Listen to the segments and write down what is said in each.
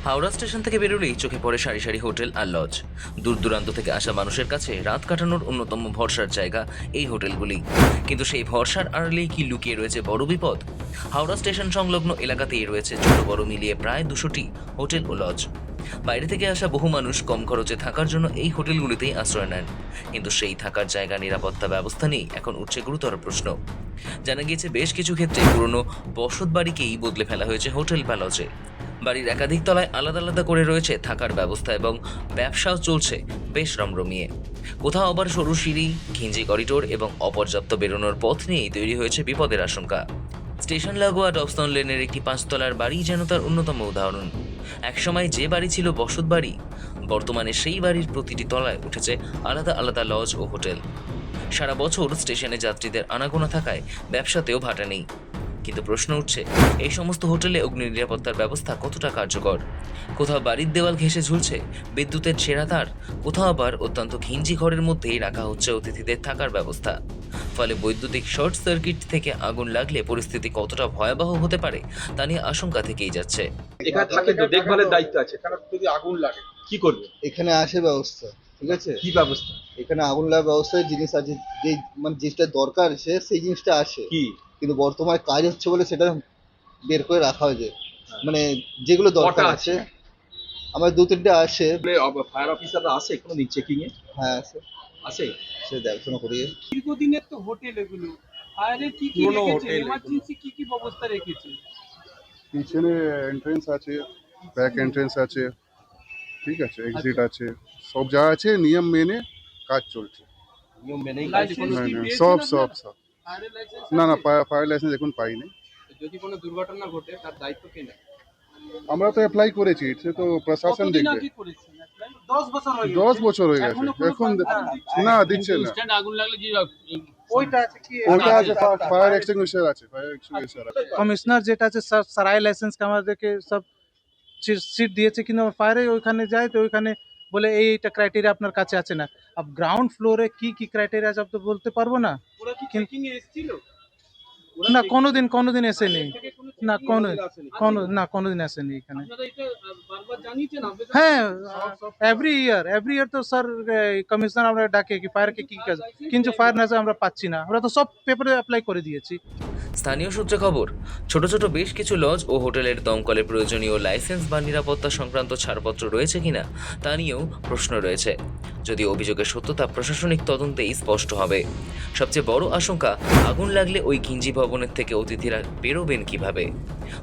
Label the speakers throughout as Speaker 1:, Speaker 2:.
Speaker 1: Howrah station থেকে বেরোলেই চোখে পড়ে সারি সারি হোটেল আর লজ। দূর দূরান্ত থেকে আসা মানুষের কাছে রাত কাটানোর অন্যতম ভরসার জায়গা এই হোটেলগুলি। কিন্তু সেই ভরসার আড়ালেই কি লুকিয়ে রয়েছে বড় বিপদ? হাওড়া স্টেশন সংলগ্ন এলাকাতেই রয়েছে ছোট বড় মিলিয়ে প্রায় 200টি হোটেল ও লজ। বাইরে থেকে আসা বহু মানুষ কম খরচে থাকার জন্য এই হোটেলগুলিতেই আশ্রয় নেন। কিন্তু সেই থাকার জায়গা, নিরাপত্তা ব্যবস্থা নিয়ে এখন উঠছে গুরুতর প্রশ্ন। জানা গিয়েছে বেশ কিছু ক্ষেত্রে পুরনো বসত বাড়িকেই বদলে ফেলা হয়েছে হোটেল বা লজে। বাড়ির একাধিক তলায় আলাদা আলাদা করে রয়েছে থাকার ব্যবস্থা এবং ব্যবসাও চলছে বেশ রমরমিয়ে। কোথাও আবার সরু সিঁড়ি, ঘিঞ্জি করিডোর এবং অপর্যাপ্ত বেরোনোর পথ নিয়েই তৈরি হয়েছে বিপদের আশঙ্কা। স্টেশন লাগোয়া ডবসন লেনের একটি 5 তলার বাড়ি যেন তার অন্যতম উদাহরণ। একসময় যে বাড়ি ছিল বসত বাড়ি, বর্তমানে সেই বাড়ির প্রতিটি তলায় উঠেছে আলাদা আলাদা লজ ও হোটেল। সারা বছর স্টেশনে যাত্রীদের আনাগোনা থাকায় ব্যবসাতেও ভাটা নেই। কিন্তু প্রশ্ন উঠছে, এই সমস্ত হোটেলে অগ্নি নিরাপত্তার ব্যবস্থা কতটা কার্যকর? কোথাও বাড়ির দেওয়াল ঘেঁষে ঝুলছে বিদ্যুতের ছেঁড়া তার, কোথাও আবার অত্যন্ত ঘিঞ্জি ঘরের মধ্যেই রাখা হচ্ছে অতিথিদের থাকার ব্যবস্থা। ফলে বৈদ্যুতিক শর্ট সার্কিট থেকে আগুন লাগলে পরিস্থিতি কতটা ভয়াবহ হতে পারে তা নিয়ে আশঙ্কা থেকেই যাচ্ছে।
Speaker 2: এখানে থাকে তো দেখভালের দায়িত্ব আছে, কারণ যদি আগুন লাগে কি করবে?
Speaker 3: এখানে আসে ব্যবস্থা, ঠিক আছে।
Speaker 2: কি ব্যবস্থা?
Speaker 3: এখানে আগুন লাগার ব্যবস্থায় জিনিস আছে, যে মানে জিনিসটা দরকার আছে সেই জিনিসটা আসে,
Speaker 2: কি
Speaker 3: কিন্তু বর্তমানে কাজ হচ্ছে বলে সেটা বের করে রাখা হয়েছে। মানে যেগুলো দরকার
Speaker 2: কটা
Speaker 3: আছে
Speaker 2: আছে?
Speaker 3: আমার 2-3টে আসে।
Speaker 2: ফায়ার অফিসাররা আসে কোনোদিন চেকিং এ?
Speaker 3: হ্যাঁ আসে,
Speaker 2: আসে?
Speaker 3: সে দেখাশোনা করি।
Speaker 4: দীর্ঘদিনের তো হোটেল এগুলো, ফায়ারের কি কি
Speaker 2: পুরনো
Speaker 4: রেখেছে,
Speaker 2: হোটেল
Speaker 4: এমার্জেন্সি কি কি ব্যবস্থা রেখেছে?
Speaker 5: পিছনে এন্ট্রেন্স আছে, ব্যাক এন্ট্রেন্স আছে, ঠিক আছে, এক্সিট আছে, সব যা আছে নিয়ম মেনে কাজ চলছে।
Speaker 2: নিয়ম মেনেই কাজ
Speaker 4: লাইসেন্স
Speaker 2: করবে।
Speaker 4: কি পেয়েছেন
Speaker 5: সব
Speaker 4: আপনারা?
Speaker 5: সব সব
Speaker 4: ফায়ারের লাইসেন্স
Speaker 5: না না,
Speaker 4: আছে?
Speaker 5: ফায়ার লাইসেন্স এখন পাইনি।
Speaker 4: যদি কোনো দুর্ঘটনা ঘটে তার দায়িত্ব কে নেয়?
Speaker 5: আমরা তো অ্যাপ্লাই করেছি, সে তো প্রশাসন
Speaker 4: কতদিন
Speaker 5: দেখবে।
Speaker 4: আগে করেছেন apply? 10 বছর হয়ে গেছে।
Speaker 5: 10 বছর হয়ে গেছে,
Speaker 4: এখনো কোনো
Speaker 5: এখন
Speaker 4: ফায়ার দিচ্ছে
Speaker 5: না দিচ্ছে না।
Speaker 4: ইনস্ট্যান্ট আগুন লাগলে যে ওইটা আছে কি?
Speaker 5: ওটা আছে, ফায়ার এক্সটিংগুইশার আছে, ফায়ার এক্সটিংগুইশার আছে।
Speaker 6: কমিশনার যেটা আছে সারাই লাইসেন্সকে আমাদেরকে সব সিট দিয়েছে, কিন্তু ফায়ারে ওইখানে যায় তো ওইখানে বলে এইটা ক্রাইটেরিয়া আপনার কাছে আছে না। আপ গ্রাউন্ড ফ্লোরে কি কি ক্রাইটেরিয়া আছে তো বলতে পারবো না।
Speaker 4: ওরা কি চেকিং এ এসেছিল?
Speaker 6: না কোনোদিন এসেনি, না কোনোদিন আসেনি এখানে।
Speaker 4: আপনারা এটা বারবার জানিয়েছেন আবেদন?
Speaker 6: হ্যাঁ, এভরি ইয়ার তো স্যার কমিশনার আমরা ডাকে কি ফায়ারকে কি কাজ, কিন্তু ফায়ার না আমরা পাচ্ছি না। আমরা তো সব পেপারে অ্যাপ্লাই করে দিয়েছি।
Speaker 1: স্থানীয় সূত্রে খবর, ছোট ছোট বেশ কিছু লজ ও হোটেলের দমকলে প্রয়োজনীয় লাইসেন্স বা নিরাপত্তা সংক্রান্ত ছাড়পত্র রয়েছে কিনা তা নিয়েও প্রশ্ন রয়েছে। যদি অভিযোগের সত্যতা প্রশাসনিক তদন্তেই স্পষ্ট হবে। সবচেয়ে বড় আশঙ্কা, আগুন লাগলে ওই ঘিঞ্জি ভবনের থেকে অতিথিরা বেরোবেন কিভাবে?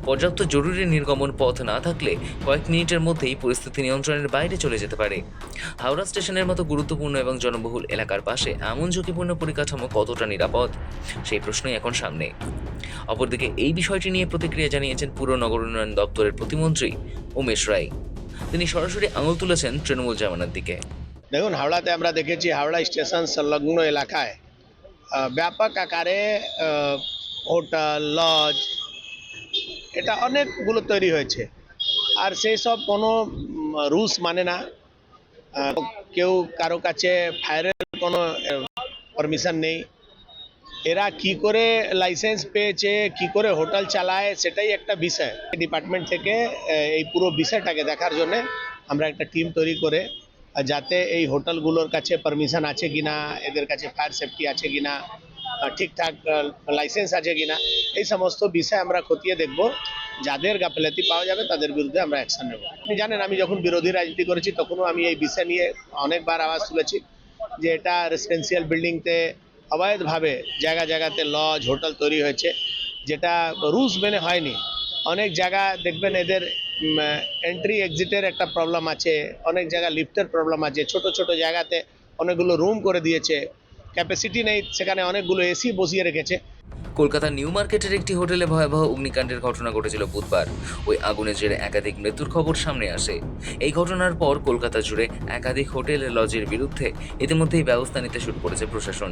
Speaker 1: পর্যাপ্ত জরুরি নির্গমন পথ না থাকলে কয়েক মিনিটের মধ্যেই পরিস্থিতি নিয়ন্ত্রণের বাইরে চলে যেতে পারে। হাওড়া স্টেশনের মতো গুরুত্বপূর্ণ এবং জনবহুল এলাকার পাশে এমন ঝুঁকিপূর্ণ পরিকাঠামো কতটা নিরাপদ, সেই প্রশ্নই এখন সামনে। অপরদিকে এই বিষয়টি নিয়ে প্রতিক্রিয়া জানিয়েছেন পুর নগর উন্নয়ন দপ্তরের প্রতিমন্ত্রী উমেশ রায়। তিনি সরাসরি আঙুল তুলেছেন তৃণমূল জামানার দিকে।
Speaker 7: দেখুন, হাওড়াতে আমরা দেখেছি হাওড়া স্টেশন সংলগ্ন এলাকায় ব্যাপক আকারে হোটেল, লজ এটা অনেকগুলো তৈরি হয়েছে, আর সেই সব কোনো রুলস মানে না। কেউ কারো কাছে ফায়ারের কোনো পারমিশন নেই। এরা কি করে লাইসেন্স পেয়েছে, কি করে হোটেল চালায়, সেটাই একটা বিষয়। ডিপার্টমেন্ট থেকে এই পুরো বিষয়টাকে দেখার জন্য আমরা একটা টিম তৈরি করে, যাতে এই হোটেলগুলোর কাছে পারমিশন আছে কিনা, এদের কাছে ফায়ার সেফটি আছে কিনা, ঠিকঠাক লাইসেন্স আছে কিনা, এই সমস্ত বিষয় আমরা খতিয়ে দেখব। যাদের গাফিলতি পাওয়া যাবে তাদের বিরুদ্ধে আমরা অ্যাকশন নেব। আপনি জানেন, আমি যখন বিরোধী রাজনীতি করেছি তখনও আমি এই বিষয় নিয়ে অনেকবার আওয়াজ তুলেছি যে এটা রেসিডেন্সিয়াল বিল্ডিংতে অবৈধভাবে জায়গাতে লজ, হোটেল তৈরি হয়েছে, যেটা রুলস মেনে হয়নি। অনেক জায়গা দেখবেন এদের এন্ট্রি এক্সিটের একটা প্রবলেম আছে, অনেক জায়গা লিফটের প্রবলেম আছে, ছোট ছোট জায়গাতে অনেকগুলো রুম করে দিয়েছে, ক্যাপাসিটি নেই, সেখানে অনেকগুলো এসি বসিয়ে রেখেছে।
Speaker 1: কলকাতার নিউ মার্কেটের একটি হোটেলে ভয়াবহ অগ্নিকাণ্ডের ঘটনা ঘটেছিল বুধবার। ওই আগুনের জেরে একাধিক মৃত্যুর খবর সামনে আসে। এই ঘটনার পর কলকাতা জুড়ে একাধিক হোটেল লজের বিরুদ্ধে ইতিমধ্যেই ব্যবস্থা নিতে শুরু করেছে প্রশাসন।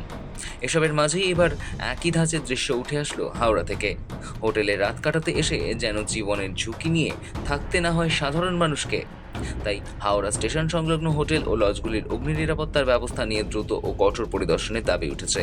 Speaker 1: এসবের মাঝেই এবার একই ধাঁচের দৃশ্য উঠে আসলো হাওড়া থেকে। হোটেলে রাত কাটাতে এসে যেন জীবনের ঝুঁকি নিয়ে থাকতে না হয় সাধারণ মানুষকে। তাই হাওড়া স্টেশন সংলগ্ন হোটেল ও লজগুলির অগ্নি নিরাপত্তার ব্যবস্থা নিয়ে দ্রুত ও কঠোর পরিদর্শনের দাবি উঠেছে।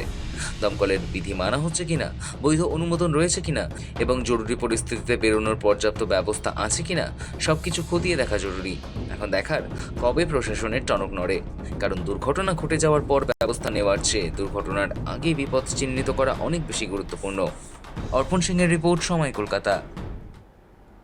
Speaker 1: দমকলের বিধি মানা হচ্ছে কিনা, বৈধ অনুমোদন রয়েছে কিনা এবং জরুরি পরিস্থিতিতে বেরোনোর পর্যাপ্ত ব্যবস্থা আছে কিনা সবকিছু খতিয়ে দেখা জরুরি। এখন দেখার কবে প্রশাসনের টনক নড়ে, কারণ দুর্ঘটনা ঘটে যাওয়ার পর ব্যবস্থা নেওয়ার চেয়ে দুর্ঘটনার আগে বিপদ চিহ্নিত করা অনেক বেশি গুরুত্বপূর্ণ। অর্পণ সিংহের রিপোর্ট, সময় কলকাতা।